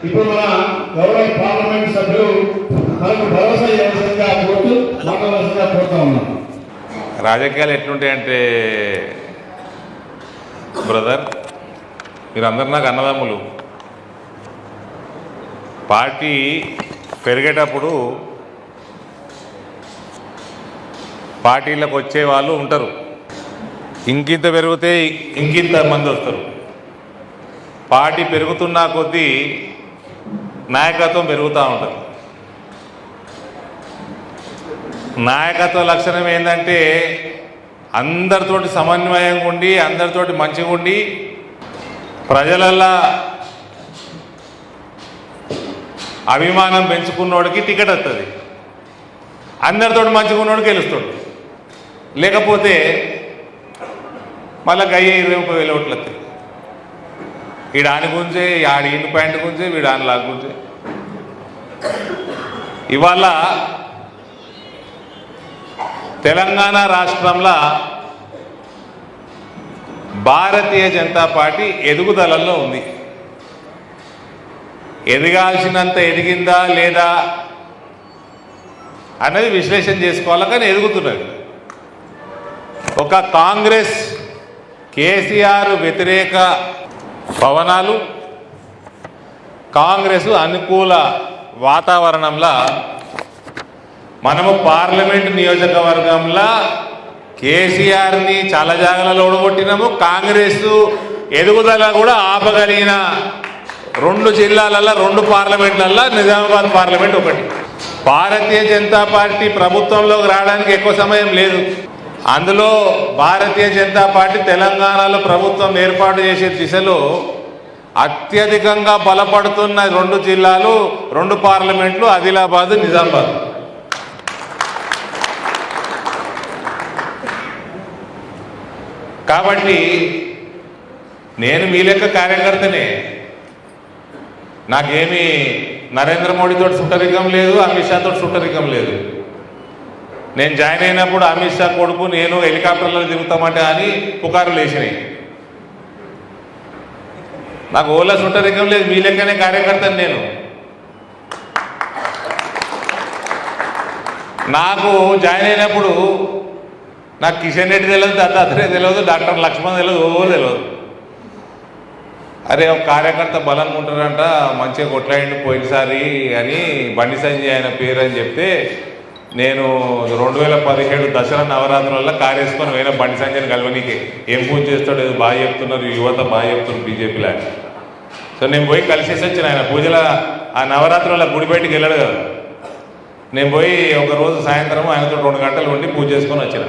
ఇప్పుడు మన గౌరవ పార్లమెంట్ సభ్యులు మనకు భరోసా ఇవ్వాల్సిందిగా కోరుతూ మాట్లాడాల్సిందిగా కోరుతా ఉన్నాం. రాజకీయాలు ఎట్లుంటాయంటే బ్రదర్, మీరందరూ నాకు అన్నదమ్ములు. పార్టీ పెరిగేటప్పుడు పార్టీలకు వచ్చే వాళ్ళు ఉంటారు, ఇంకింత పెరిగితే ఇంకింత మంది వస్తారు. పార్టీ పెరుగుతున్న కొద్దీ నాయకత్వం పెరుగుతూ ఉంటుంది. నాయకత్వ లక్షణం ఏంటంటే అందరితోటి సమన్వయంగా ఉండి, అందరితోటి మంచిగా ఉండి, ప్రజలల్లా అభిమానం పెంచుకున్నోడికి టికెట్ వస్తుంది, అందరితోటి మంచిగా ఉన్నోడికి గెలుస్తాడు. లేకపోతే మళ్ళీ గయ్య 20-30 ఓట్లు వస్తాయి. వీడు ఆని గుంజే, ఆడి ఇన్ని పాయింట్ గుంజే, వీడు ఆని లాగా గుంజే. ఇవాళ తెలంగాణ రాష్ట్రంలో భారతీయ జనతా పార్టీ ఎదుగుదలలో ఉంది. ఎదగాల్సినంత ఎదిగిందా లేదా అనేది విశ్లేషణ చేసుకోవాలి, కానీ ఎదుగుతున్నది. ఒక కాంగ్రెస్ కేసీఆర్ వ్యతిరేక పవనాలు, కాంగ్రెస్ అనుకూల వాతావరణంలో మనము పార్లమెంట్ నియోజకవర్గంలో కేసీఆర్ని చాలా జాగాలలో ఓడగొట్టినాము. కాంగ్రెస్ ఎదుగుదల కూడా ఆపగలిగిన 2 జిల్లాలలో 2 పార్లమెంట్లలో నిజామాబాద్ పార్లమెంట్ ఒకటి. భారతీయ జనతా పార్టీ ప్రభుత్వంలోకి రావడానికి ఎక్కువ సమయం లేదు. అందులో భారతీయ జనతా పార్టీ తెలంగాణలో ప్రభుత్వం ఏర్పాటు చేసే దిశలో అత్యధికంగా బలపడుతున్న 2 జిల్లాలు, 2 పార్లమెంట్లు ఆదిలాబాద్, నిజామాబాద్. కాబట్టి నేను మీ లెక్క కార్యకర్తనే. నాకేమీ నరేంద్ర మోడీతో సుట్టరికం లేదు, అమిత్ షాతో సుట్టరికం లేదు. నేను జాయిన్ అయినప్పుడు అమిత్ షా కొడుకు నేను హెలికాప్టర్లో దిగుతామంటే అని పుకారులు వేసినాయి. నాకు ఓలా సుట్టరికం లేదు, మీ లెక్కనే కార్యకర్తను నేను. నాకు జాయిన్ అయినప్పుడు నాకు కిషన్ రెడ్డి తెలియదు, దత్తాత్రేయ తెలియదు, డాక్టర్ లక్ష్మణ్ తెలియదు, తెలియదు. అరే ఒక కార్యకర్త బలంగా ఉంటారంట, మంచిగా కొట్లాడిండు పోయినసారి అని బండి సంజయ్ ఆయన పేరు అని చెప్తే నేను 2017 దసరా నవరాత్రులలో కారు వేసుకొని పోయిన బండి సంజయ్ని కలవనీకి. ఏం పూజ చేస్తాడు, ఏదో బాగా చెప్తున్నారు, యువత బాగా చెప్తున్నారు బీజేపీలో. సో నేను పోయి కలిసేసి వచ్చిన. ఆయన పూజల ఆ నవరాత్రుల గుడి బయటికి వెళ్ళాడు కదా, నేను పోయి ఒకరోజు సాయంత్రం ఆయనతో 2 గంటలు ఉండి పూజ చేసుకొని వచ్చిన.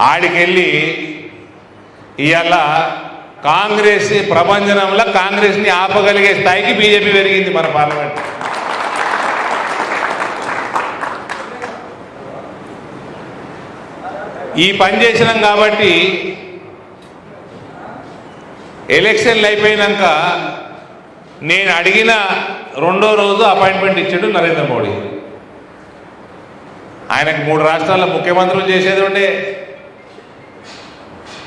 ఆడికెళ్ళి ఇవాళ కాంగ్రెస్ ప్రభంజనంలో కాంగ్రెస్ని ఆపగలిగే స్థాయికి బీజేపీ పెరిగింది మన పార్లమెంట్. ఈ పని చేసినాం కాబట్టి ఎలక్షన్లు అయిపోయినాక నేను అడిగిన 2వ రోజు అపాయింట్మెంట్ ఇచ్చాడు నరేంద్ర మోడీ. ఆయనకు 3 రాష్ట్రాల ముఖ్యమంత్రులు చేసేది ఉండే,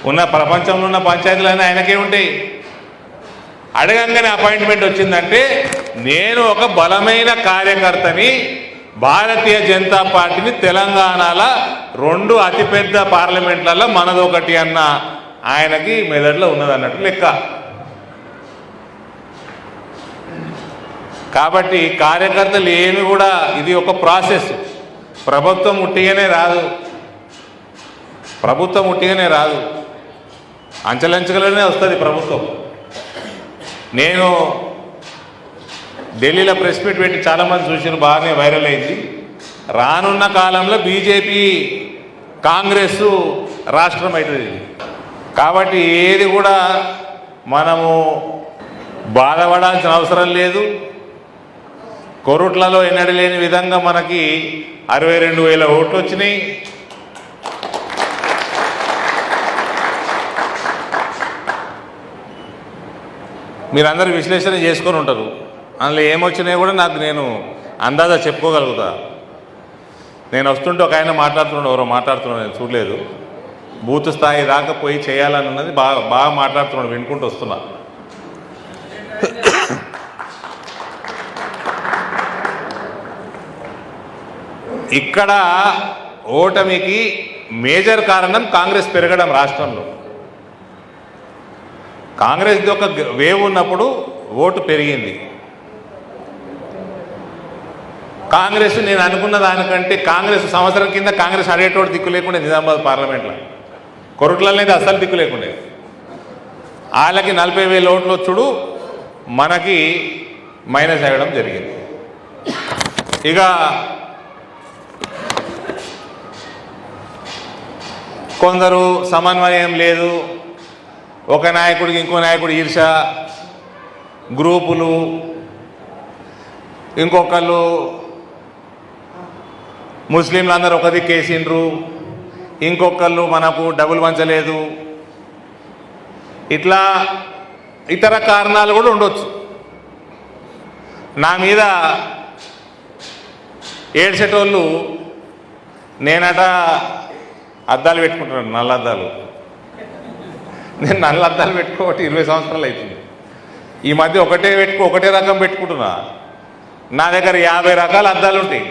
ఉన్న ప్రపంచంలో ఉన్న పంచాయతీలన్నీ ఆయనకే ఉంటాయి. అడగంగానే అపాయింట్మెంట్ వచ్చిందంటే నేను ఒక బలమైన కార్యకర్తని, భారతీయ జనతా పార్టీని తెలంగాణలో 2 అతిపెద్ద పార్లమెంట్లలో మనదొకటి అన్న ఆయనకి మెదడులో ఉన్నదన్నట్టు లెక్క. కాబట్టి కార్యకర్తలు ఏమి కూడా ఇది ఒక ప్రాసెస్. ప్రభుత్వం ఉట్టిగానే రాదు, ప్రభుత్వం ఉట్టిగానే రాదు, అంచెలంచెలనే వస్తుంది ప్రభుత్వం. నేను ఢిల్లీలో ప్రెస్ మీట్ పెట్టి చాలామంది చూసారు, బాగానే వైరల్ అయింది. రానున్న కాలంలో బీజేపీ కాంగ్రెస్ రాష్ట్రం అవుతుంది. కాబట్టి ఏది కూడా మనము బాధపడాల్సిన అవసరం లేదు. కొరుట్లలో ఎన్నడూ లేని విధంగా మనకి 62,000 ఓట్లు వచ్చినాయి. మీరందరూ విశ్లేషణ చేసుకొని ఉంటారు, అందులో ఏమొచ్చినాయో కూడా నేను అందాజా చెప్పుకోగలుగుతా. నేను వస్తుంటే ఒక ఆయన మాట్లాడుతున్నాడు, ఎవరో మాట్లాడుతున్నాడు, నేను చూడలేదు. బూత్ స్థాయి దాకా పోయి చేయాలన్నది బాగా మాట్లాడుతున్నాడు, వినుకుంటూ వస్తున్నా. ఇక్కడ ఓటమికి మేజర్ కారణం కాంగ్రెస్ పెరగడం రాష్ట్రంలో. కాంగ్రెస్ది ఒక వేవ్ ఉన్నప్పుడు ఓటు పెరిగింది. కాంగ్రెస్ నేను అనుకున్న దానికంటే కాంగ్రెస్ సంవత్సరం కింద కాంగ్రెస్ అడేటోడు దిక్కు లేకుండా నిజామాబాద్ పార్లమెంట్లో కొరట్లనేది అస్సలు దిక్కు లేకుండే. వాళ్ళకి 40,000 ఓట్లు వచ్చుడు, మనకి మైనస్ అయ్యడం జరిగింది. ఇక కొందరు సమన్వయం లేదు, ఒక నాయకుడికి ఇంకో నాయకుడు ఈర్ష, గ్రూపులు, ఇంకొకళ్ళు ముస్లింలు అందరూ ఒక దిక్కేసిండ్రు, ఇంకొకళ్ళు మనకు డబ్బులు పంచలేదు, ఇట్లా ఇతర కారణాలు కూడా ఉండొచ్చు. నా మీద ఏడ్చేటోళ్ళు నేనట అద్దాలు పెట్టుకుంటున్నాను, నల్ల అద్దాలు. నేను నల్ల అద్దాలు పెట్టుకోబట్టి 20 సంవత్సరాలు అవుతుంది. ఈ మధ్య ఒకటే రకం పెట్టుకుంటున్నా. నా దగ్గర 50 రకాల అద్దాలు ఉంటాయి.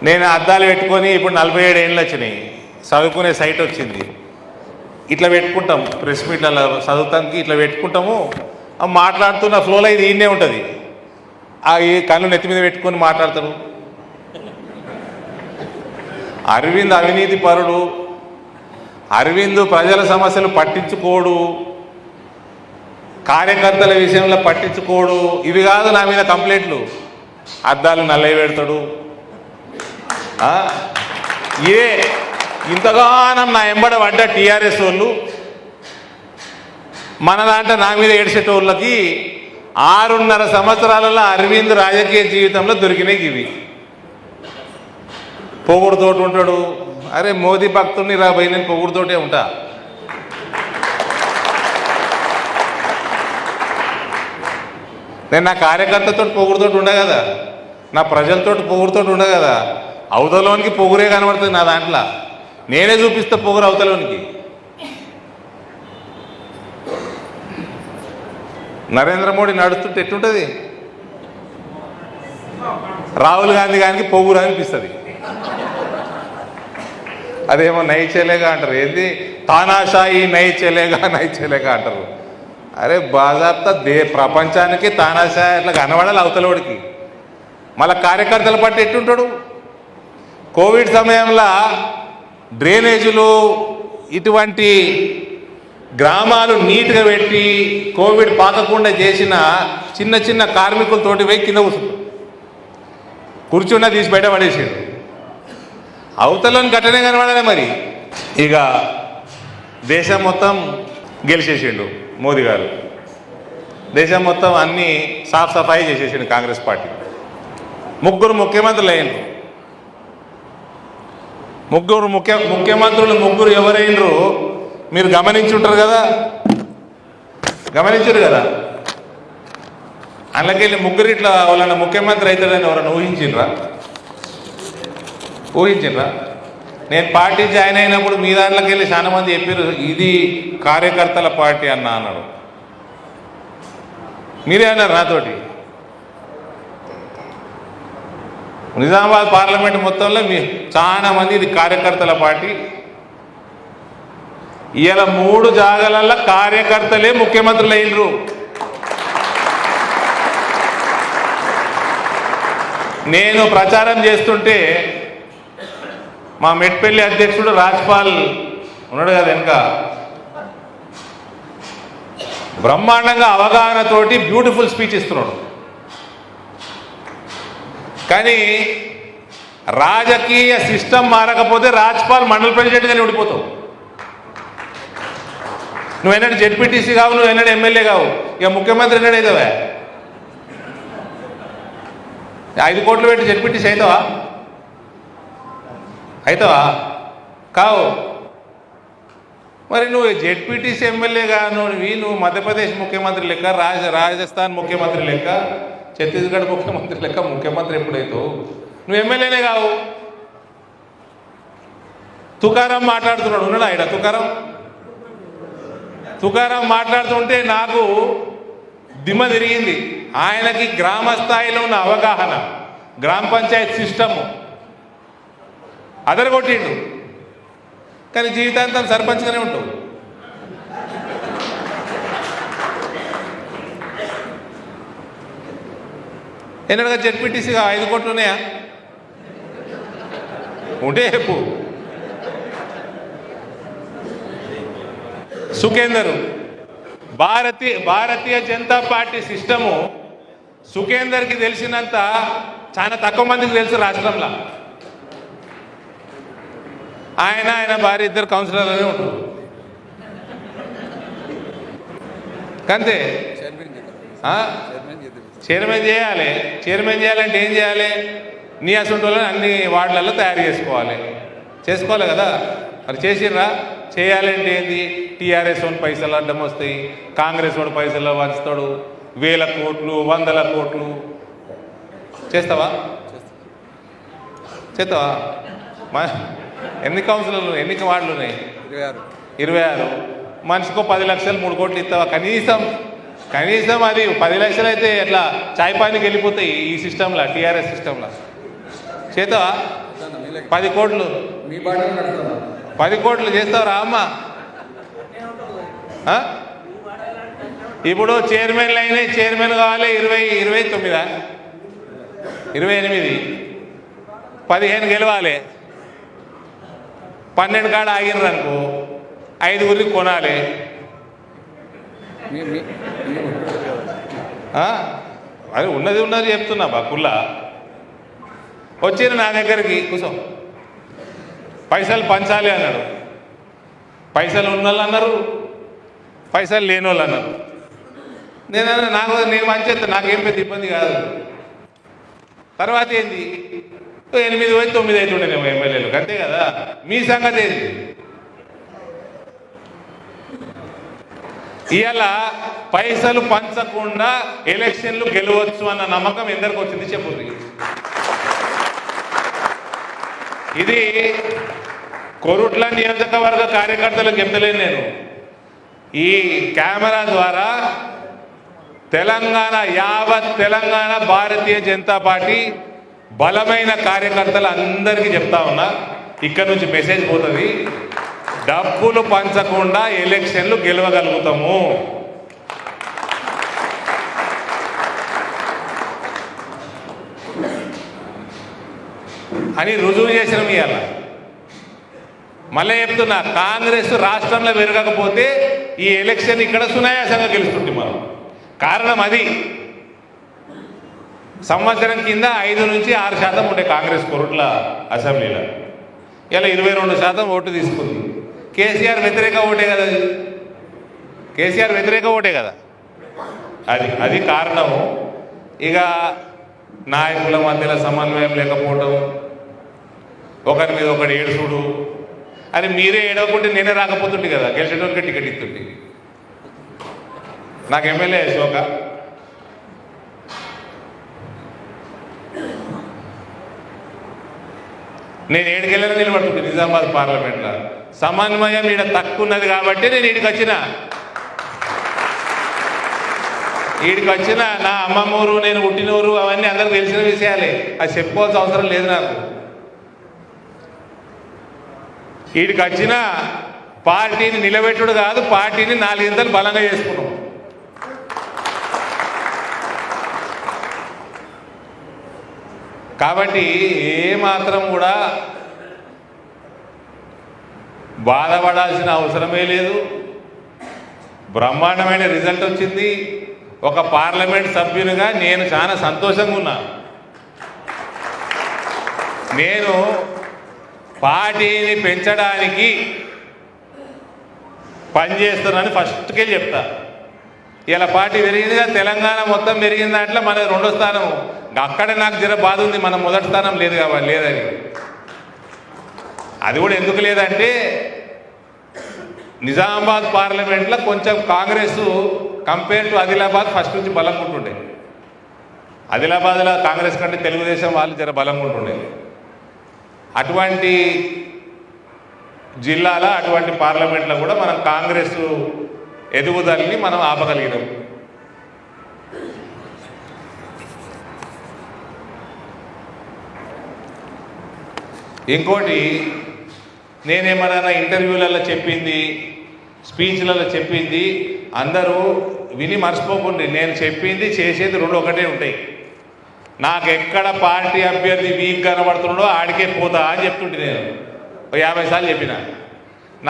నేను అద్దాలు పెట్టుకొని ఇప్పుడు 47 ఏళ్ళు వచ్చినాయి. చదువుకునే సైట్ వచ్చింది. ఇట్లా పెట్టుకుంటాం, ప్రెస్ మీట్లలో చదువుతానికి ఇట్లా పెట్టుకుంటాము. మాట్లాడుతున్న ఫ్లోలో ఇది ఈయనే ఉంటుంది. ఈ కళ్ళు నెత్తి మీద పెట్టుకొని మాట్లాడతారు. అరవింద్ అవినీతి పరుడు, అరవింద్ ప్రజల సమస్యలు పట్టించుకోడు, కార్యకర్తల విషయంలో పట్టించుకోడు. ఇవి కాదు నా మీద కంప్లైంట్లు. అద్దాలు నల్లవి పెడతాడు. ఇదే ఇంతగానం నా ఎంబడ పడ్డ టీఆర్ఎస్ వాళ్ళు మన దాంట్లో నా మీద ఏడ్చేటోళ్ళకి 6.5 సంవత్సరాలలో అరవింద్ రాజకీయ జీవితంలో దొరికినాయి ఇవి. పొగుడుతోటి ఉంటాడు. అరే మోదీ భక్తుడిని రాబోయి నేను పొగుడుతోటే ఉంటా. నేను నా కార్యకర్తతో పొగుడుతోటి ఉండ కదా, నా ప్రజలతో పొగుడుతోటి ఉండ కదా. అవతలోనికి పొగురే కనబడుతుంది నా దాంట్లో. నేనే చూపిస్తా పొగురు అవతలోనికి. నరేంద్ర మోడీ నడుస్తుంటే ఎట్లుంటుంది? రాహుల్ గాంధీ గారికి పొగురు అనిపిస్తుంది. అదేమో నై చెలేగా అంటారు. ఏంది తానాషాయి నై చెలేగా అంటారు. అరే బాజాబ్తా ప్రపంచానికి తానాషాయి అట్లా కనబడాలి అవతలోడికి. మళ్ళీ కార్యకర్తల పట్టి ఎట్టుంటాడు? కోవిడ్ సమయంలో డ్రైనేజీలు ఇటువంటి గ్రామాలు నీట్గా పెట్టి కోవిడ్ పాకకుండా చేసిన చిన్న చిన్న కార్మికులతోటి పోయి కింద కూర్చున్నా తీసి బయట పడేసాడు. అవతలని ఘటనే కనబడాలి. మరి ఇక దేశం మొత్తం గెలిచేసిండు మోదీ గారు. దేశం మొత్తం అన్నీ సాఫ్ సఫాయి చేసేసిండు కాంగ్రెస్ పార్టీ. 3 ముఖ్యమంత్రులు అయినరు. ముఖ్యమంత్రులు 3 ఎవరైనరు మీరు గమనించుంటారు కదా, గమనించారు కదా. అందులోకెళ్ళి 3 ఇట్లా వాళ్ళని ముఖ్యమంత్రి అవుతాడని ఎవరన్నా ఊహించిండ్రా? నేను పార్టీ జాయిన్ అయినప్పుడు మీ దాంట్లోకి వెళ్ళి చాలా మంది చెప్పారు ఇది కార్యకర్తల పార్టీ అన్నాడు. మీరే అన్నారు నాతోటి. నిజామాబాద్ పార్లమెంట్ మొత్తంలో చాలా మంది ఇది కార్యకర్తల పార్టీ. ఇలా 3 జాగాలలో కార్యకర్తలే ముఖ్యమంత్రులు అయినరు. నేను ప్రచారం చేస్తుంటే మా మెట్పల్లి అధ్యక్షుడు రాజ్పాల్ ఉన్నాడు కదా వెనుక, బ్రహ్మాండంగా అవగాహనతోటి బ్యూటిఫుల్ స్పీచ్ ఇస్తున్నాడు. కానీ రాజకీయ సిస్టమ్ మారకపోతే రాజ్పాల్ మండల ప్రెసిడెంట్గానే ఉండిపోతావు. నువ్వు ఎన్నడూ జెడ్పీటీసీ కావు, నువ్వు ఎన్నడూ ఎమ్మెల్యే కావు, ఇక ముఖ్యమంత్రి ఎన్నడూ అవుతావా? 5 కోట్లు పెట్టి జెడ్పీటీసీ అవుతావా? కావు. మరి నువ్వు జెడ్పీటీసీ ఎమ్మెల్యేగా నువ్వు మధ్యప్రదేశ్ ముఖ్యమంత్రి లెక్క, రాజస్థాన్ ముఖ్యమంత్రి లెక్క, ఛత్తీస్గఢ్ ముఖ్యమంత్రి లెక్క ముఖ్యమంత్రి ఎప్పుడైతావు? నువ్వు ఎమ్మెల్యేనే కావు. తుకారాం మాట్లాడుతున్నాడు, ఉన్నాడా ఇక్కడ? తుకారాం మాట్లాడుతుంటే నాకు దిమ్మ తిరిగింది. ఆయనకి గ్రామ స్థాయిలో ఉన్న అవగాహన, గ్రామ పంచాయత్ సిస్టము అదరగొట్టిండు. కానీ జీవితాంతం సర్పంచ్గానే ఉంటావు. ఎన్నడగా జెడ్పీటీసీగా 5 కోట్లు ఉన్నాయా? ఉంటే చెప్పు. సుఖేందర్, భారతీయ జనతా పార్టీ సిస్టము సుఖేందర్కి తెలిసినంత చాలా తక్కువ మందికి తెలుసు రాష్ట్రంలో. ఆయన భార్య ఇద్దరు కౌన్సిలర్లనే ఉంటారు. కంతే. చైర్మన్ చేయాలి. చైర్మన్ చేయాలంటే ఏం చేయాలి? నీ అసలు అన్ని వార్డులలో తయారు చేసుకోవాలి కదా. మరి చేసిర్రా? చేయాలంటే ఏంది? టీఆర్ఎస్ వాడు పైసలు అడ్డం వస్తాయి, కాంగ్రెస్ వాడు పైసలు వంచుతాడు, 1000 కోట్లు 100 కోట్లు. చేస్తావా? ఎన్ని కౌన్సిలర్లు, ఎన్ని వార్డులు ఉన్నాయి? 26. మనిషికో 10 లక్షలు 3 కోట్లు ఇస్తావా? కనీసం అది 10 లక్షలు అయితే ఎట్లా చాయ్ పానికి వెళ్ళిపోతాయి ఈ సిస్టంలో, టీఆర్ఎస్ సిస్టంలో. చేస్తావా? 10 కోట్లు 10 కోట్లు చేస్తావురా అమ్మ? ఇప్పుడు చైర్మన్లు అయినాయి, చైర్మన్ కావాలి 29 28 15 గెలవాలి. 12 కాడ ఆగినారు అనుకో, 5 కొనాలి. అది ఉన్నది చెప్తున్నా బాకుల్లా. వచ్చిన నా దగ్గరికి కూర్చో, పైసలు పంచాలి అన్నాడు. పైసలు ఉన్న వాళ్ళు అన్నారు, పైసలు లేని వాళ్ళు అన్నారు. నేను పంచేస్తా, నాకేం పెద్ద ఇబ్బంది కాదు. తర్వాత ఏంది? 8 పోయి 9 అవుతుండేనేమో ఎమ్మెల్యేలు, అంతే కదా. మీ సంగతి ఏంది? ఇవాళ పైసలు పంచకుండా ఎలక్షన్లు గెలవచ్చు అన్న నమ్మకం ఎందరికి వచ్చింది చెప్పుంది. ఇది కొరుట్ల నియోజకవర్గ కార్యకర్తలకు చెప్తలేను నేను. ఈ కెమెరా ద్వారా యావత్ తెలంగాణ భారతీయ జనతా పార్టీ బలమైన కార్యకర్తలు అందరికీ చెప్తా ఉన్నా, ఇక్కడ నుంచి మెసేజ్ పోతుంది. డబ్బులు పంచకుండా ఎలక్షన్లు గెలవగలుగుతాము. అని రుజువు చేసినాం ఇవాళ. మళ్ళీ చెప్తున్నా, కాంగ్రెస్ రాష్ట్రంలో పెరగకపోతే ఈ ఎలక్షన్ ఇక్కడ సునాయాసంగా గెలుస్తుంది మనం. కారణం అది, సంవత్సరం కింద 5 నుంచి 6% ఉండే కాంగ్రెస్ కొరుట్ల అసెంబ్లీలో. ఇలా 22% ఓటు తీసుకుంది. కేసీఆర్ వ్యతిరేక ఓటే కదా. కేసీఆర్ వ్యతిరేక ఓటే కదా. అది కారణము. ఇక నాయకుల మధ్యలో సమన్వయం లేకపోవడం, ఒకరి మీద ఒకటి ఏడుచుడు. అని మీరే ఏడవకుంటే నేనే రాకపోతుంటే కదా, గెలిచేటోళ్ళకి టికెట్ ఇస్తుంటే. నాకు ఎమ్మెల్యే అశోక, నేను ఏడుకెళ్ళని నిలబడుతుంది నిజామాబాద్ పార్లమెంట్లో. సమన్వయం ఈడ తక్కువ ఉన్నది కాబట్టి నేను ఈడికి వచ్చిన నా అమ్మమ్మూరు, నేను పుట్టినూరు, అవన్నీ అందరికి తెలిసిన విషయాలే. అది చెప్పుకోవాల్సిన అవసరం లేదు నాకు. వీడికి వచ్చిన పార్టీని నిలబెట్టుడు కాదు, పార్టీని 4 ఇంతలు బలంగా చేసుకున్నాం. కాబట్టి ఏమాత్రం కూడా బాధపడాల్సిన అవసరమే లేదు. బ్రహ్మాండమైన రిజల్ట్ వచ్చింది. ఒక పార్లమెంట్ సభ్యునిగా నేను చాలా సంతోషంగా ఉన్నా. నేను పార్టీని పెంచడానికి పనిచేస్తున్నానని ఫస్ట్కే చెప్తా. ఇలా పార్టీ పెరిగిందిగా, తెలంగాణ మొత్తం పెరిగిన దాంట్లో మన 2వ స్థానం. అక్కడే నాకు జర బాధ ఉంది, మన 1వ స్థానం లేదు కాబట్టి లేదని. అది కూడా ఎందుకు లేదంటే, నిజామాబాద్ పార్లమెంట్లో కొంచెం Congress compare to Adilabad first నుంచి బలంగా ఉంటుండే. ఆదిలాబాద్లో కాంగ్రెస్ కంటే తెలుగుదేశం వాళ్ళు జర బలంగా ఉంటుండే. అటువంటి జిల్లాల, అటువంటి పార్లమెంట్లో కూడా మనం కాంగ్రెస్ ఎదుగుదలని మనం ఆపగలిగినాం. ఇంకోటి నేనేమన్నా ఇంటర్వ్యూలలో చెప్పింది, స్పీచ్లలో చెప్పింది అందరూ విని మర్చిపోకుండా నేను చెప్పింది చేసేది రెండు ఒకటే ఉంటాయి. నాకు ఎక్కడ పార్టీ అభ్యర్థి వీక్ కనబడుతున్నాడో ఆడికే పోతా అని చెప్తుంటే నేను 50 సార్లు చెప్పిన.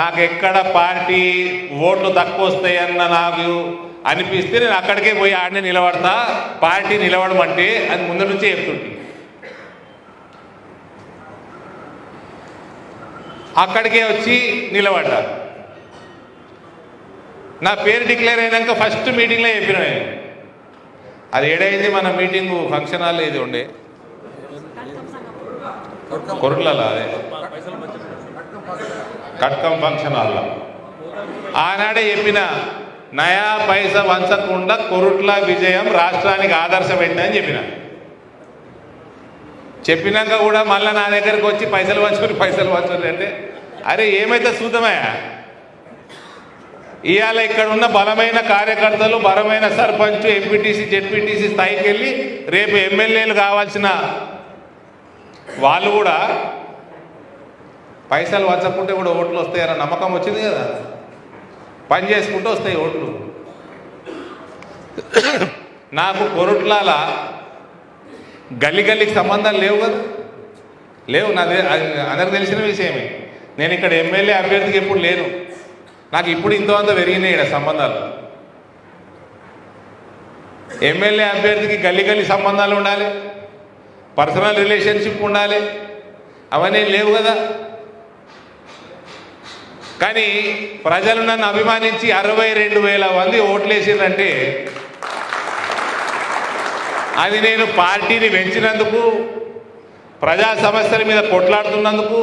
నాకు ఎక్కడ పార్టీ ఓట్లు తక్కువ వస్తాయన్న నాకు అనిపిస్తే నేను అక్కడికే పోయి ఆడనే నిలబడతా, పార్టీ నిలబడమంటే అది ముందు నుంచే చెప్తుంటే. అక్కడికే వచ్చి నిలబడ్డా. నా పేరు డిక్లేర్ అయినాక ఫస్ట్ మీటింగ్లో చెప్పిన నేను. అది ఏడైంది మన మీటింగు ఫంక్షన్ హాల్ ఇది ఉండే కొరుట్లలో, అదే కట్కం ఫంక్షన్ హాల్లో. ఆనాడే చెప్పిన నయా పైసా వంచకుండా కొరుట్ల విజయం రాష్ట్రానికి ఆదర్శమైందని చెప్పినాక కూడా మళ్ళీ నా దగ్గరికి వచ్చి పైసలు వంచుకుని అంటే అరే ఏమైతే చూద్దామయ్యా. ఇవాళ ఇక్కడ ఉన్న బలమైన కార్యకర్తలు, బలమైన సర్పంచ్, ఎంపీటీసీ, జెడ్పీటీసీ స్థాయికి వెళ్ళి రేపు ఎమ్మెల్యేలు కావాల్సిన వాళ్ళు కూడా పైసలు వంచకుంటే కూడా ఓట్లు వస్తాయన్న నమ్మకం వచ్చింది కదా. పని చేసుకుంటూ వస్తాయి ఓట్లు. నాకు కొరుట్లాల గల్లీకి సంబంధాలు లేవు కదా, లేవు. నాది అందరికి తెలిసిన విషయమే. నేను ఇక్కడ ఎమ్మెల్యే అభ్యర్థికి ఎప్పుడు లేను. నాకు ఇప్పుడు ఇంత పెరిగినాయి ఇక్కడ సంబంధాలు. ఎమ్మెల్యే అభ్యర్థికి గల్లీ సంబంధాలు ఉండాలి, పర్సనల్ రిలేషన్షిప్ ఉండాలి, అవన్నీ లేవు కదా. కానీ ప్రజలు నన్ను అభిమానించి 62,000 మంది ఓట్లేసిందంటే అది నేను పార్టీని పెంచినందుకు, ప్రజా సమస్యల మీద కొట్లాడుతున్నందుకు,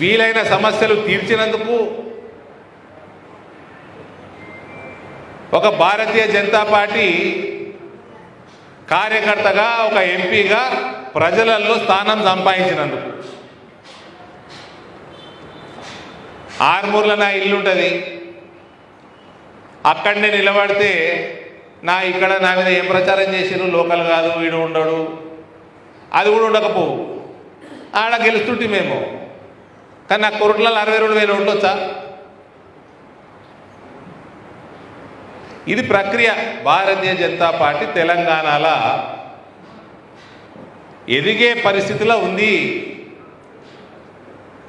వీలైన సమస్యలు తీర్చినందుకు, ఒక భారతీయ జనతా పార్టీ కార్యకర్తగా, ఒక ఎంపీగా ప్రజలలో స్థానం సంపాదించినందుకు. ఆర్మూర్లో నా ఇల్లు ఉంటుంది, అక్కడనే నిలబడితే ఇక్కడ నా మీద ఏం ప్రచారం చేసిరు, లోకల్ కాదు, వీడు ఉండడు, అది కూడా ఉండకపోవు. ఆడ గెలుస్తుంటే మేము. కానీ నాకు కొరుట్లలో 62,000 ఉండొచ్చా? ఇది ప్రక్రియ. భారతీయ జనతా పార్టీ తెలంగాణలో ఎదిగే పరిస్థితిలో ఉంది.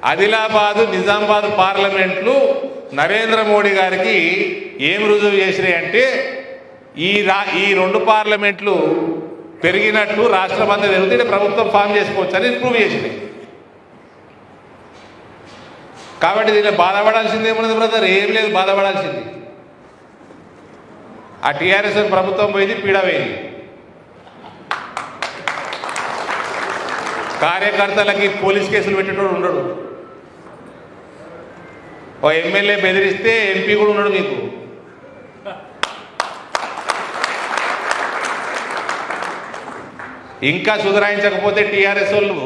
ఆదిలాబాదు, నిజామాబాద్ పార్లమెంట్లు నరేంద్ర మోడీ గారికి ఏం రుజువు చేసినాయి అంటే ఈ 2 పార్లమెంట్లు పెరిగినట్టు రాష్ట్రమంతా పెరిగితే ప్రభుత్వం ఫామ్ చేసుకోవచ్చు అని ప్రూవ్ చేసినాయి. కాబట్టి దీన్ని బాధపడాల్సింది ఏమన్నది బ్రదర్? ఏం లేదు బాధపడాల్సింది. ఆ టీఆర్ఎస్ ప్రభుత్వం పోయింది, పీడ పోయింది. కార్యకర్తలకి పోలీస్ కేసులు పెట్టేటోడు ఉండడు. ఓ ఎమ్మెల్యే బెదిరిస్తే ఎంపీ కూడా ఉన్నాడు మీకు. ఇంకా సుధరాయించకపోతే టీఆర్ఎస్ వాళ్ళు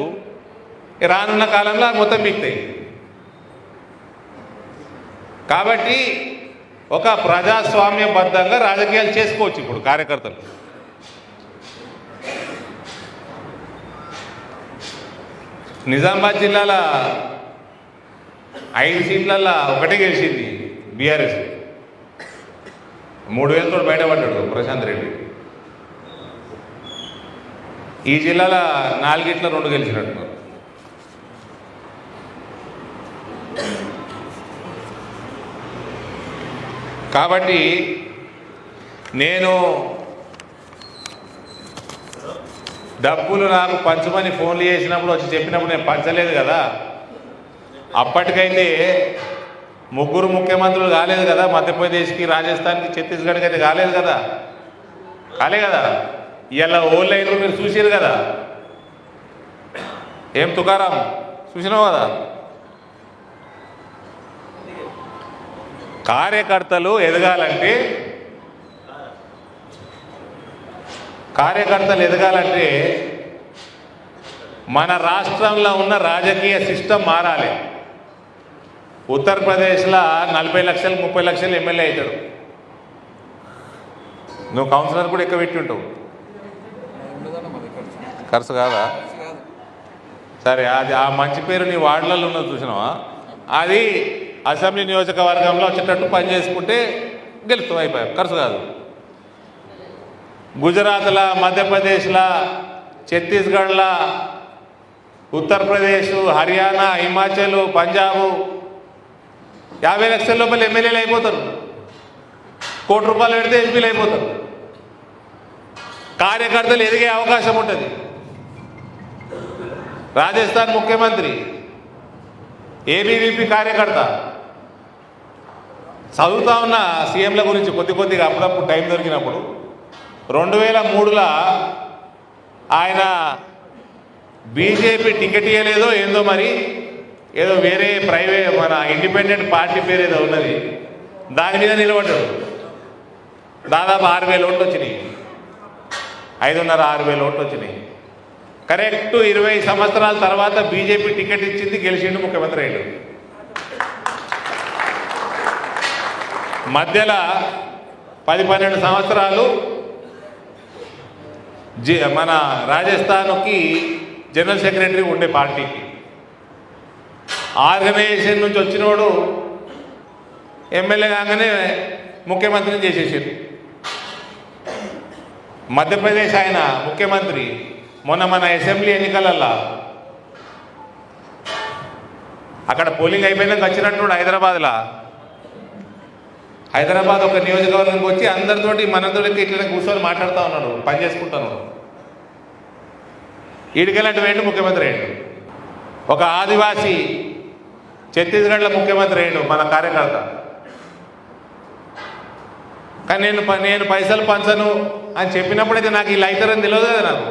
రానున్న కాలంలో మొత్తం మిగుతాయి. కాబట్టి ఒక ప్రజాస్వామ్యబద్ధంగా రాజకీయాలు చేసుకోవచ్చు ఇప్పుడు కార్యకర్తలు. నిజామాబాద్ జిల్లాలో 5 సీట్లల్లో ఒకటే గెలిచింది బీఆర్ఎస్. 3,000తో బయటపడ్డాడు ప్రశాంత్ రెడ్డి. ఈ జిల్లాలో 4 2 గెలిచినట్టున్నారు. కాబట్టి నేను డబ్బులు నాకు పంచమని ఫోన్లు చేసినప్పుడు వచ్చి చెప్పినప్పుడు నేను పంచలేదు కదా. అప్పటికైతే 3 ముఖ్యమంత్రులు కాలేదు కదా, మధ్యప్రదేశ్కి, రాజస్థాన్కి, ఛత్తీస్గఢ్కి అయితే కాలేదు కదా. ఇలా ఓన్లైన్లో మీరు చూసారు కదా. ఏం తుకారాం చూసినావు కదా. కార్యకర్తలు ఎదగాలంటే మన రాష్ట్రంలో ఉన్న రాజకీయ సిస్టమ్ మారాలి. ఉత్తరప్రదేశ్లో 40 లక్షలు 30 లక్షలు ఎమ్మెల్యే అవుతాడు. నువ్వు కౌన్సిలర్ కూడా ఎక్కువ పెట్టి ఉంటావు. ఖర్చు కాదా? సరే, అది ఆ మంచి పేరు నీ వార్డులలో ఉన్నది చూసినావా, అది అసెంబ్లీ నియోజకవర్గంలో వచ్చేటట్టు పని చేసుకుంటే గెలుస్తాం, అయిపోయాం, ఖర్చు కాదు. గుజరాత్లో, మధ్యప్రదేశ్లో, ఛత్తీస్గఢ్లో, ఉత్తరప్రదేశ్, హర్యానా, హిమాచల్, పంజాబ్ 50 లక్షల లోపల ఎమ్మెల్యేలు అయిపోతారు. ₹1 కోటి పెడితే ఎంపీలు అయిపోతారు. కార్యకర్తలు ఎదిగే అవకాశం ఉంటుంది. రాజస్థాన్ ముఖ్యమంత్రి ఏబీవీపీ కార్యకర్త. చదువుతా ఉన్న సీఎంల గురించి కొద్దిగా అప్పుడప్పుడు టైం దొరికినప్పుడు 2003లో ఆయన బీజేపీ టికెట్ ఇవ్వలేదో ఏందో, మరి ఏదో వేరే మన ఇండిపెండెంట్ పార్టీ పేరు ఏదో ఉన్నది, దాని మీద నిలబడ్డాడు. దాదాపు 6,000 ఓట్లు వచ్చినాయి, 5,500-6,000 ఓట్లు వచ్చినాయి. కరెక్ట్ 20 సంవత్సరాల తర్వాత బీజేపీ టికెట్ ఇచ్చింది, గెలిచిండు, ముఖ్యమంత్రి అయ్యాడు. మధ్యలో 10-12 సంవత్సరాలు మన రాజస్థాన్కి జనరల్ సెక్రటరీ ఉండే పార్టీకి. ఆర్గనైజేషన్ నుంచి వచ్చినోడు ఎమ్మెల్యే కాగానే ముఖ్యమంత్రిని చేసేసారు. మధ్యప్రదేశ్ ఆయన ముఖ్యమంత్రి మొన్న మన అసెంబ్లీ ఎన్నికలల్లో అక్కడ పోలింగ్ అయిపోయినాక వచ్చినట్టు హైదరాబాద్ ఒక నియోజకవర్గంకి వచ్చి అందరితోటి మనతోటి ఇట్లా కూర్చొని మాట్లాడుతూ ఉన్నాడు, పని చేసుకుంటున్నాడు. ఈడికెళ్ళంటి వేయండి ముఖ్యమంత్రి అయ్యాడు. ఒక ఆదివాసీ ఛత్తీస్గఢ్లో ముఖ్యమంత్రి అయ్యాడు, మన కార్యకర్త. కానీ నేను పైసలు పంచను అని చెప్పినప్పుడైతే నాకు ఇలా అవుతారని తెలియదు కదా నాకు.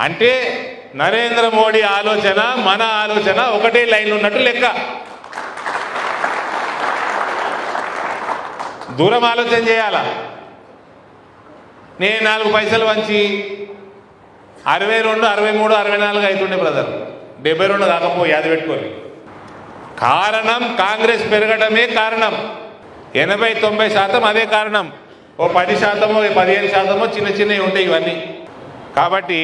అంటే నరేంద్ర మోడీ ఆలోచన, మన ఆలోచన ఒకటే లైన్ ఉన్నట్టు లెక్క. దూరం ఆలోచన చేయాలా. నేను 4 పైసలు వంచి 62, 63, 64 అవుతుండే బ్రదర్, 72 కాకపోయి అది పెట్టుకోవాలి. కారణం కాంగ్రెస్ పెరగడమే కారణం. 80-90% అదే కారణం. ఓ 10%, 15% చిన్న చిన్నవి ఉంటాయి ఇవన్నీ. కాబట్టి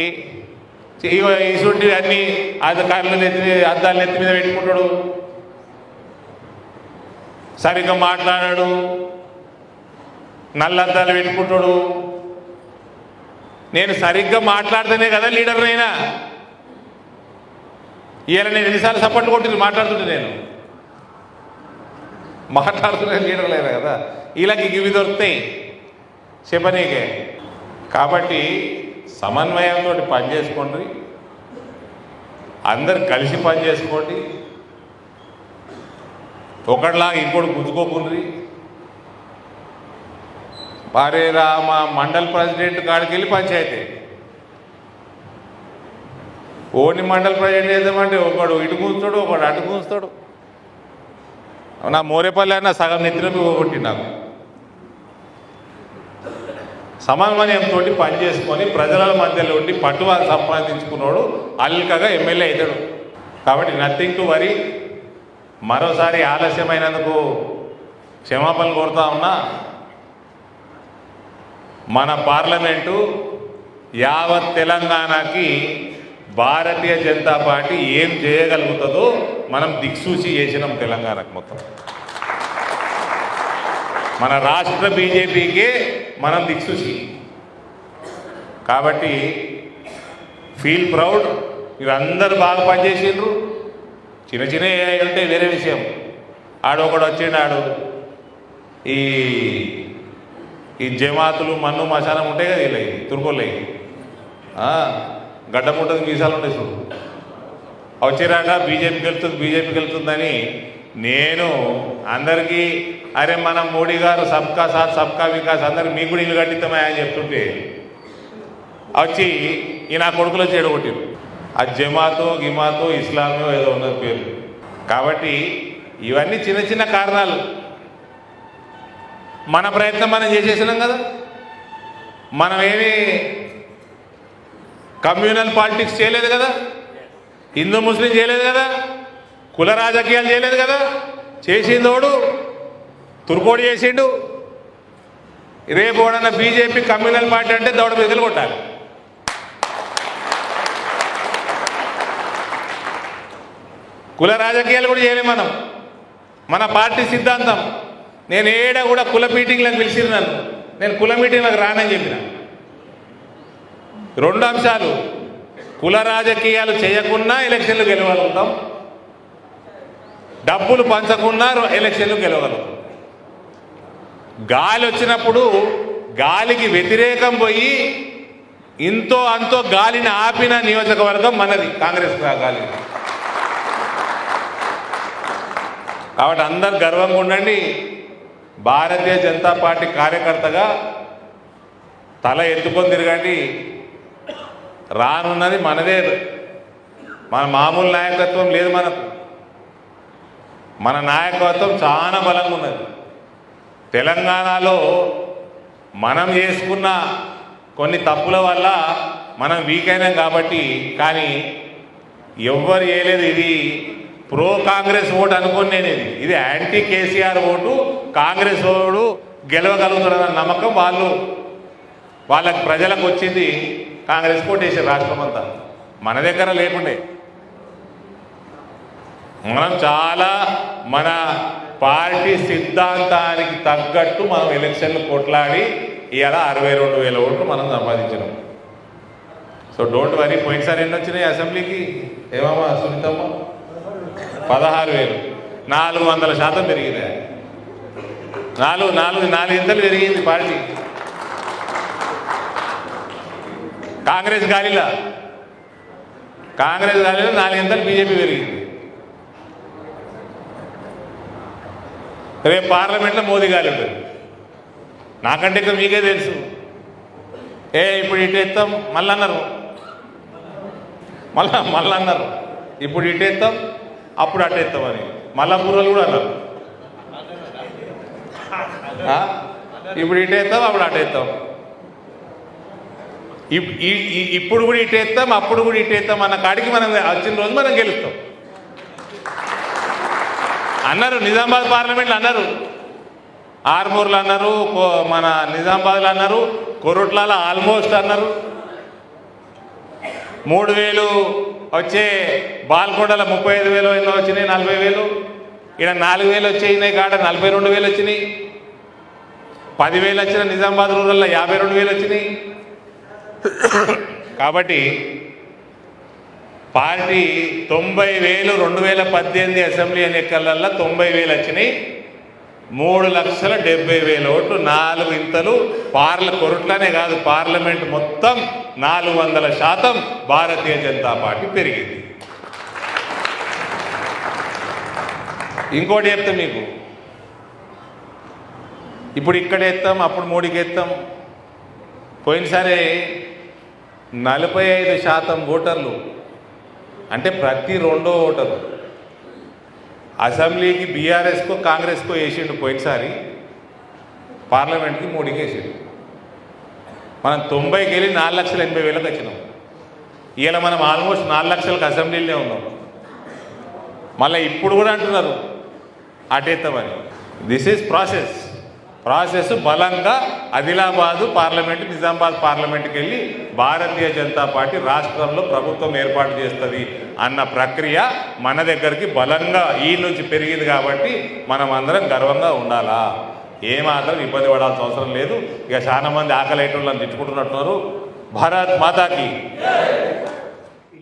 ఇసుంటి అన్ని అధికారులు అద్దాలు నెత్తి మీద పెట్టుకుంటాడు, సరిగ్గా మాట్లాడాడు, నల్ల అద్దాలు పెట్టుకుంటాడు. నేను సరిగ్గా మాట్లాడితేనే కదా లీడర్నైనా. ఇవాళ నేను ఎన్నిసార్లు సపోర్ట్ కొట్టింది మాట్లాడుతుంటే, నేను మాట్లాడుతున్న లీడర్ లేదా కదా. వీళ్ళకి ఇవి దొరుకుతాయి చెప్పనీకే. కాబట్టి సమన్వయంతో పనిచేసుకోండి, అందరు కలిసి పనిచేసుకోండి, ఒకటిలాగా ఇంకోటి గుంజుకోకుండ్రి. భార్య రామ మండల్ ప్రెసిడెంట్ కాడికి వెళ్ళి పంచాయతీ ఓని మండల్ ప్రెసిడెంట్ చేద్దామంటే ఒకడు ఇటు కూస్తాడు, ఒకడు అటు కూస్తాడు. నా మోరేపల్లి అన్న సగం నెత్తిన కొట్టి నాకు. సమన్వయంతో పని చేసుకొని ప్రజల మధ్యలో ఉండి పట్టువారు సంపాదించుకున్నాడు అల్కగా ఎమ్మెల్యే అవుతాడు. కాబట్టి నథింగ్ టు వరీ. మరోసారి ఆలస్యమైనందుకు క్షమాపణలు కోరుతా ఉన్నా. మన పార్లమెంటు యావత్ తెలంగాణకి భారతీయ జనతా పార్టీ ఏం చేయగలుగుతుందో మనం దిక్సూచి చేసినాం తెలంగాణకు మొత్తం. మన రాష్ట్ర బీజేపీకే మనం దిక్సూచి. కాబట్టి ఫీల్ ప్రౌడ్. మీరందరూ బాగా పనిచేసిండ్రు. చిన్న చిన్న ఉంటే వేరే విషయం. ఆడొకడు వచ్చిండు, ఈ జమాతులు మన్ను మశానం ఉంటాయి కదా, ఇలా తుర్కొల్లయి గడ్డం ఉంటుంది, మీసాలు ఉంటాయి చూడు. వచ్చిరాక బీజేపీకి వెళ్తుందని నేను అందరికీ అరే మనం మోడీ గారు సబ్కా సాత్ సబ్కా వికాస్ అందరికి మీకు కూడా ఇల్లు కట్టిస్తామా అని చెప్తుంటే వచ్చి ఈ నా కొడుకులో చెడగొట్టారు. ఆ జమాతో గిమాతో ఇస్లామో ఏదో ఉన్నది పేరు. కాబట్టి ఇవన్నీ చిన్న చిన్న కారణాలు. మన ప్రయత్నం మనం చేసేసినాం కదా. మనమేమి కమ్యూనల్ పాలిటిక్స్ చేయలేదు కదా, హిందూ ముస్లిం చేయలేదు కదా, కుల రాజకీయాలు చేయలేదు కదా. చేసిందోడు తుర్కోడి చేసిండు. రేపు ఓడన్న బీజేపీ కమ్యూనల్ పార్టీ అంటే దౌడ బెదిలు కొట్టాలి. కుల రాజకీయాలు కూడా చేయలేం మనం. మన పార్టీ సిద్ధాంతం. నేను ఏడా కూడా కుల మీటింగ్లకు పిలిచిరు నన్ను, నేను కుల మీటింగ్లకు రానని చెప్పిన. 2 అంశాలు, కుల రాజకీయాలు చేయకున్నా ఎలక్షన్లు గెలవగలుగుతాం, డబ్బులు పంచకున్నా ఎలక్షన్లు గెలవగలుగుతాం. గాలి వచ్చినప్పుడు గాలికి వ్యతిరేకం పోయి ఇంతో అంతో గాలిని ఆపిన నియోజకవర్గం మనది, కాంగ్రెస్ గాలి. కాబట్టి అందరు గర్వంగా ఉండండి. భారతీయ జనతా పార్టీ కార్యకర్తగా తల ఎత్తుకొని తిరగండి. రానున్నది మనదే. మన మామూలు నాయకత్వం లేదు మనకు. మన నాయకత్వం చాలా బలంగా ఉన్నది. తెలంగాణలో మనం చేసుకున్న కొన్ని తప్పుల వల్ల మనం వీక్ అయినాం కాబట్టి, కానీ ఎవ్వరు చేయలేదు. ఇది ప్రో కాంగ్రెస్ ఓటు అనుకోని నేను, ఇది anti KCR vote. Congress vote గెలవగలుగుతాడన్న నమ్మకం వాళ్ళకి ప్రజలకు వచ్చింది. కాంగ్రెస్ ఓటేసారు రాష్ట్రం అంతా. మన దగ్గర లేకుండే మనం చాలా మన పార్టీ సిద్ధాంతానికి తగ్గట్టు మనం ఎలక్షన్లు కొట్లాడి ఇవాళ 62,000 ఓట్లు మనం సంపాదించినాం. So don't worry. పోయినసారి ఎన్ని వచ్చినాయి అసెంబ్లీకి? ఏమమ్మా సునీతమ్మ? 16,000. 400% పెరిగింది. 4 ఇంతలు పెరిగింది పార్టీ. కాంగ్రెస్ గాలిలో 4 ఇంతలు బీజేపీ పెరిగింది. రేపు పార్లమెంట్లో మోదీ గాలి ఉంటుంది. నాకంటే ఇంకా మీకే తెలుసు. ఇప్పుడు ఇటు ఎత్తాం మళ్ళీ అన్నారు, మళ్ళీ అన్నారు. ఇప్పుడు ఇటు ఎత్తాం, అప్పుడు అటు ఎత్తామని మళ్ళా పూర్వలు కూడా అన్నారు. ఇప్పుడు ఇటు ఎత్తాం, అప్పుడు అటు ఎత్తాం. ఇప్పుడు కూడా ఇటు ఎత్తాం, అప్పుడు కూడా ఇటు ఎత్తాం అన్న కాడికి మనం వచ్చిన రోజు మనం గెలుస్తాం అన్నారు. నిజామాబాద్ పార్లమెంట్లో అన్నారు, ఆర్మూర్లు అన్నారు, మన నిజామాబాద్లో అన్నారు, కొరుట్లలో ఆల్మోస్ట్ అన్నారు. 3,000 వచ్చే బాల్కొండలో 35,000 ఎన్నో వచ్చినాయి, 40,000. ఇక్కడ 4,000 వచ్చేయినాయి కాడ 42,000 వచ్చినాయి. 10,000 వచ్చిన నిజామాబాద్ రూరల్లో 52,000 వచ్చినాయి. కాబట్టి పార్టీ 90,000 2018 అసెంబ్లీ ఎన్నికలలో 90,000 వచ్చినాయి. 3,70,000 ఓట్లు, 4 ఇంతలు. కొరుట్లనే కాదు, పార్లమెంట్ మొత్తం 400% భారతీయ జనతా పార్టీ పెరిగింది. ఇంకోటి చెప్తాం మీకు, ఇప్పుడు ఇక్కడ ఎత్తాం, అప్పుడు మోడీకి ఎత్తాం. పోయినసారి 45% ఓటర్లు, అంటే ప్రతి 2వ ఓటరు అసెంబ్లీకి బీఆర్ఎస్కో కాంగ్రెస్కో వేసిండు. పోయినసారి పార్లమెంట్కి మోడీకి వేసిండు. మనం 90కి వెళ్ళి 4,80,000 వచ్చినాం. ఇవాళ మనం ఆల్మోస్ట్ 4 లక్షలకు అసెంబ్లీలోనే ఉన్నాం. మళ్ళీ ఇప్పుడు కూడా అంటున్నారు అటెత్తామని. దిస్ ఈజ్ ప్రాసెస్ బలంగా ఆదిలాబాదు పార్లమెంటు, నిజామాబాద్ పార్లమెంటుకి వెళ్ళి భారతీయ జనతా పార్టీ రాష్ట్రంలో ప్రభుత్వం ఏర్పాటు చేస్తుంది అన్న ప్రక్రియ మన దగ్గరికి బలంగా ఈ నుంచి పెరిగింది. కాబట్టి మనం అందరం గర్వంగా ఉండాలా. ఏమాత్రం ఇబ్బంది పడాల్సిన అవసరం లేదు. ఇక చాలా మంది ఆకలి ఐటోళ్ళని తిట్టుకుంటున్నట్టున్నారు. భారత్ మాతాకి